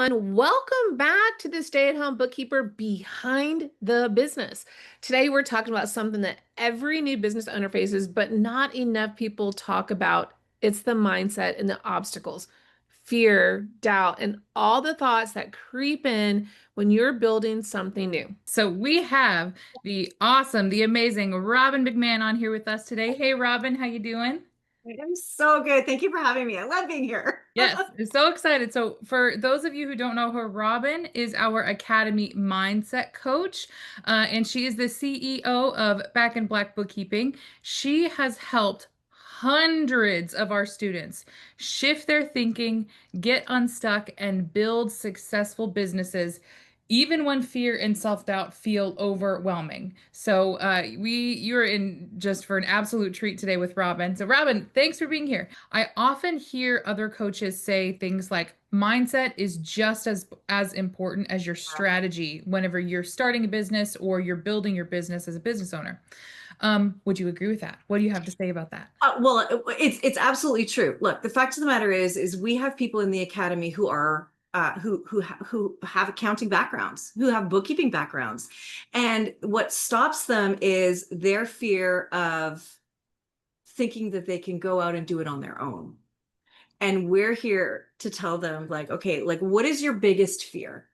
everyone. Welcome back to the Stay-at-Home Bookkeeper Behind the Business. Today, we're talking about something that every new business owner faces, but not enough people talk about. It's the mindset and the obstacles, fear, doubt, and all the thoughts that creep in when you're building something new. So we have the awesome, the amazing Robbin McManne on here with us today. Hey, Robin, how you doing? I'm so good. Thank you for having me. I love being here. Yes, I'm so excited. So for those of you who don't know her, Robin is our Academy mindset coach, and she is the CEO of Back in Black Bookkeeping. She has helped hundreds of our students shift their thinking, get unstuck, and build successful businesses even when fear and self-doubt feel overwhelming. So you're in just for an absolute treat today with Robin. So Robin, thanks for being here. I often hear other coaches say things like mindset is just as important as your strategy whenever you're starting a business or you're building your business as a business owner. Would you agree with that? What do you have to say about that? Well, it's absolutely true. Look, the fact of the matter is we have people in the academy who are who have accounting backgrounds, who have bookkeeping backgrounds, and what stops them is their fear of thinking that they can go out and do it on their own. And we're here to tell them, like, okay, like, what is your biggest fear?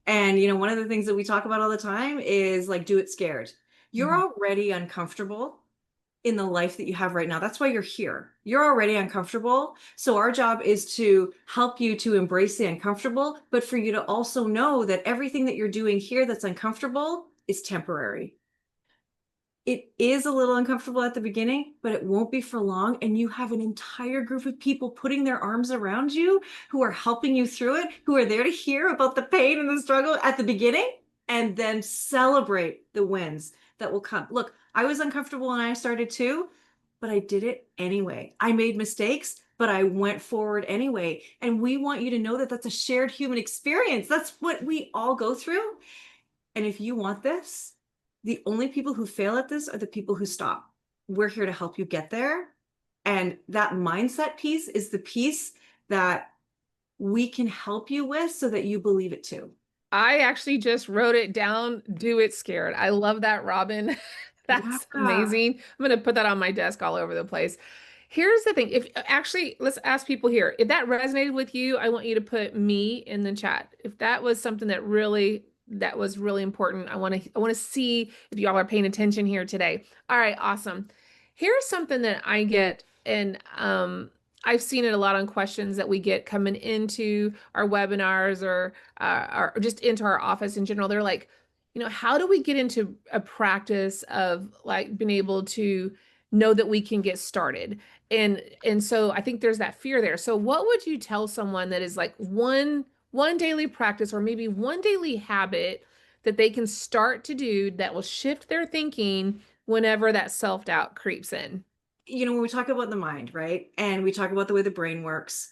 And one of the things that we talk about all the time is like, do it scared. You're Mhm. already uncomfortable in the life that you have right now. That's why you're here. You're already uncomfortable. So our job is to help you to embrace the uncomfortable, but for you to also know that everything that you're doing here that's uncomfortable is temporary. It is a little uncomfortable at the beginning, but it won't be for long. And you have an entire group of people putting their arms around you who are helping you through it, who are there to hear about the pain and the struggle at the beginning and then celebrate the wins that will come. Look, I was uncomfortable when I started too, but I did it anyway. I made mistakes, but I went forward anyway. And we want you to know that that's a shared human experience. That's what we all go through. And if you want this, the only people who fail at this are the people who stop. We're here to help you get there. And that mindset piece is the piece that we can help you with so that you believe it too. I actually just wrote it down, do it scared. I love that, Robin. That's Yeah. amazing. I'm going to put that on my desk all over the place. Here's the thing. If actually, let's ask people here. If that resonated with you, I want you to put me in the chat. If that was something that was really important, I want to see if y'all are paying attention here today. All right, awesome. Here's something that I get, and I've seen it a lot on questions that we get coming into our webinars or just into our office in general. They're like, how do we get into a practice of like being able to know that we can get started? And so I think there's that fear there. So what would you tell someone that is like one daily practice or maybe one daily habit that they can start to do that will shift their thinking whenever that self-doubt creeps in? When we talk about the mind, right? And we talk about the way the brain works,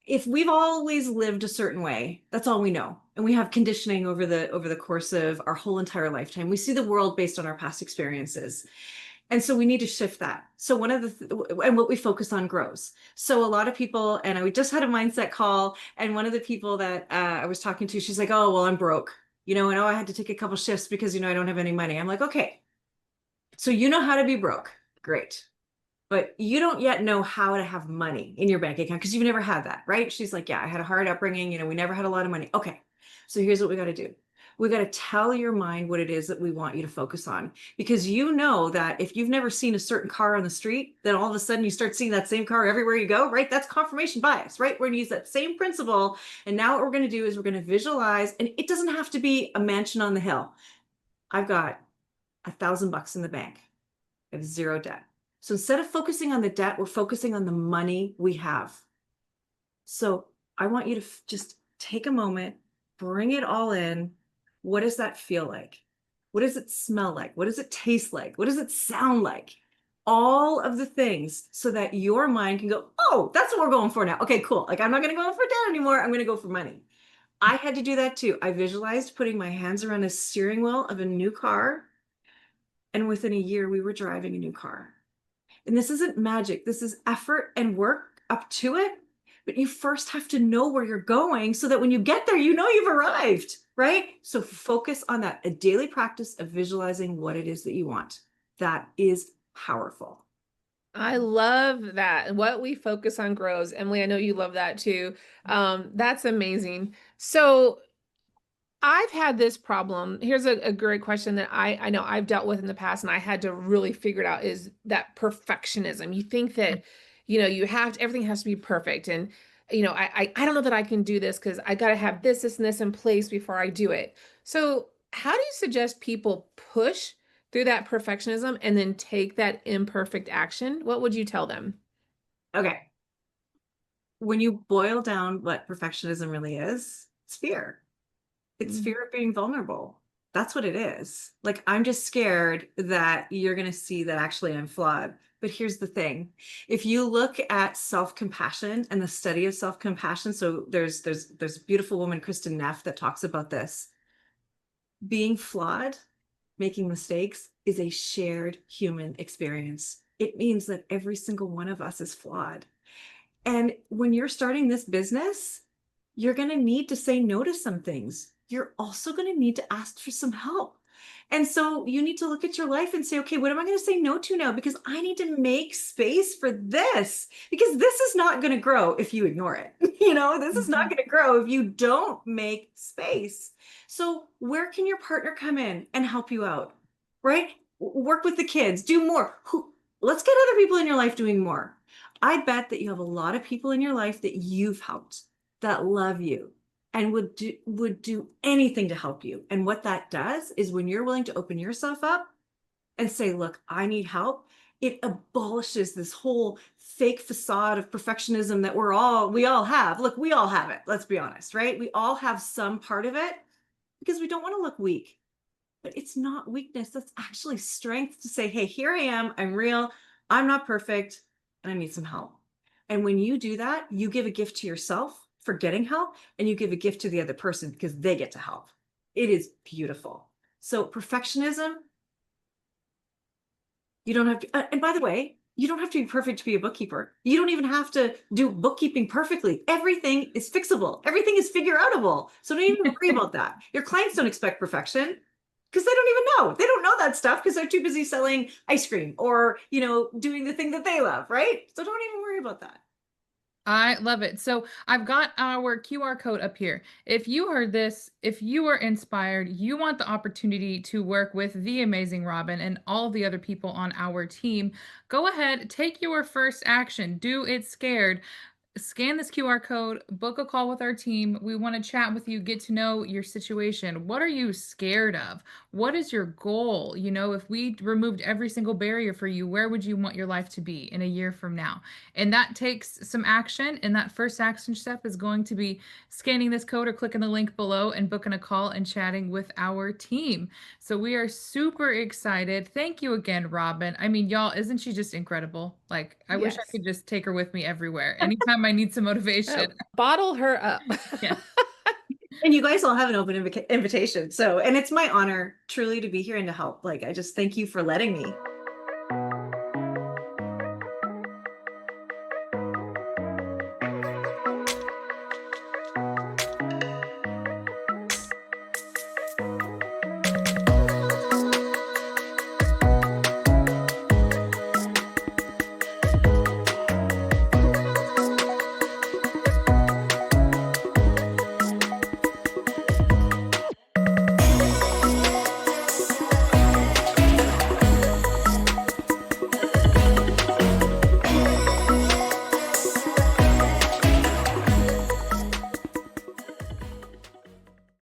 if we've always lived a certain way, that's all we know. And we have conditioning over the course of our whole entire lifetime. We see the world based on our past experiences. And so we need to shift that. So and what we focus on grows. So a lot of people, and we just had a mindset call, and one of the people that I was talking to, she's like, "Oh, well, I'm broke, and I had to take a couple shifts because I don't have any money." I'm like, "Okay, so you know how to be broke, great, but you don't yet know how to have money in your bank account because you've never had that, right?" She's like, "Yeah, I had a hard upbringing. We never had a lot of money." Okay, so here's what we got to do. We got to tell your mind what it is that we want you to focus on. Because you know that if you've never seen a certain car on the street, then all of a sudden you start seeing that same car everywhere you go, right? That's confirmation bias, right? We're going to use that same principle. And now what we're going to do is we're going to visualize, and it doesn't have to be a mansion on the hill. I've got $1,000 in the bank. I have zero debt. So instead of focusing on the debt, we're focusing on the money we have. So I want you to just take a moment, bring it all in. What does that feel like? What does it smell like? What does it taste like? What does it sound like? All of the things so that your mind can go, "Oh, that's what we're going for now. Okay, cool. Like, I'm not going to go for debt anymore. I'm going to go for money." I had to do that too. I visualized putting my hands around a steering wheel of a new car. And within a year, we were driving a new car. And this isn't magic. This is effort and work up to it. but you first have to know where you're going so that when you get there, you know you've arrived, right? So focus on that, a daily practice of visualizing what it is that you want. That is powerful. I love that. What we focus on grows. Emily, I know you love that too. That's amazing. So I've had this problem. Here's a great question that I know I've dealt with in the past, and I had to really figure it out is that perfectionism. You think that, you have to, everything has to be perfect. And, I don't know that I can do this because I got to have this and this in place before I do it. So, how do you suggest people push through that perfectionism and then take that imperfect action? What would you tell them? Okay. When you boil down what perfectionism really is, it's fear. It's Mm. fear of being vulnerable. That's what it is. Like, I'm just scared that you're going to see that actually I'm flawed. But here's the thing. If you look at self-compassion and the study of self-compassion, so there's a beautiful woman, Kristen Neff, that talks about this. Being flawed, making mistakes is a shared human experience. It means that every single one of us is flawed. And when you're starting this business, you're going to need to say no to some things. You're also going to need to ask for some help. And so you need to look at your life and say, okay, what am I going to say no to now? Because I need to make space for this, because this is not going to grow if you ignore it. This is not Mhm. going to grow if you don't make space. So where can your partner come in and help you out? Right? Work with the kids, do more. Let's get other people in your life doing more. I bet that you have a lot of people in your life that you've helped, that love you, and would do anything to help you. And what that does is when you're willing to open yourself up and say, look, I need help, it abolishes this whole fake facade of perfectionism that we all have. Look, we all have it. Let's be honest, right? We all have some part of it because we don't want to look weak. But it's not weakness. That's actually strength to say, hey, here I am. I'm real. I'm not perfect. And I need some help. And when you do that, you give a gift to yourself for getting help, and you give a gift to the other person because they get to help. It is beautiful. So, perfectionism, you don't have to, and by the way, you don't have to be perfect to be a bookkeeper. You don't even have to do bookkeeping perfectly. Everything is fixable. Everything is figure outable. So don't even worry about that. Your clients don't expect perfection because they don't even know. They don't know that stuff because they're too busy selling ice cream or, doing the thing that they love, right? So don't even worry about that. I love it. So I've got our QR code up here. If you heard this, if you are inspired, you want the opportunity to work with the amazing Robbin and all the other people on our team, go ahead, take your first action. Do it scared. Scan this QR code, book a call with our team. We want to chat with you, get to know your situation. What are you scared of? What is your goal? If we removed every single barrier for you, where would you want your life to be in a year from now? And that takes some action. And that first action step is going to be scanning this code or clicking the link below and booking a call and chatting with our team. So we are super excited. Thank you again, Robbin. I mean, y'all, isn't she just incredible? Like, I wish I Yes. could just take her with me everywhere. Anytime I need some motivation. Oh, bottle her up. Yeah. And you guys all have an open invitation. So, and it's my honor truly to be here and to help. Like, I just thank you for letting me.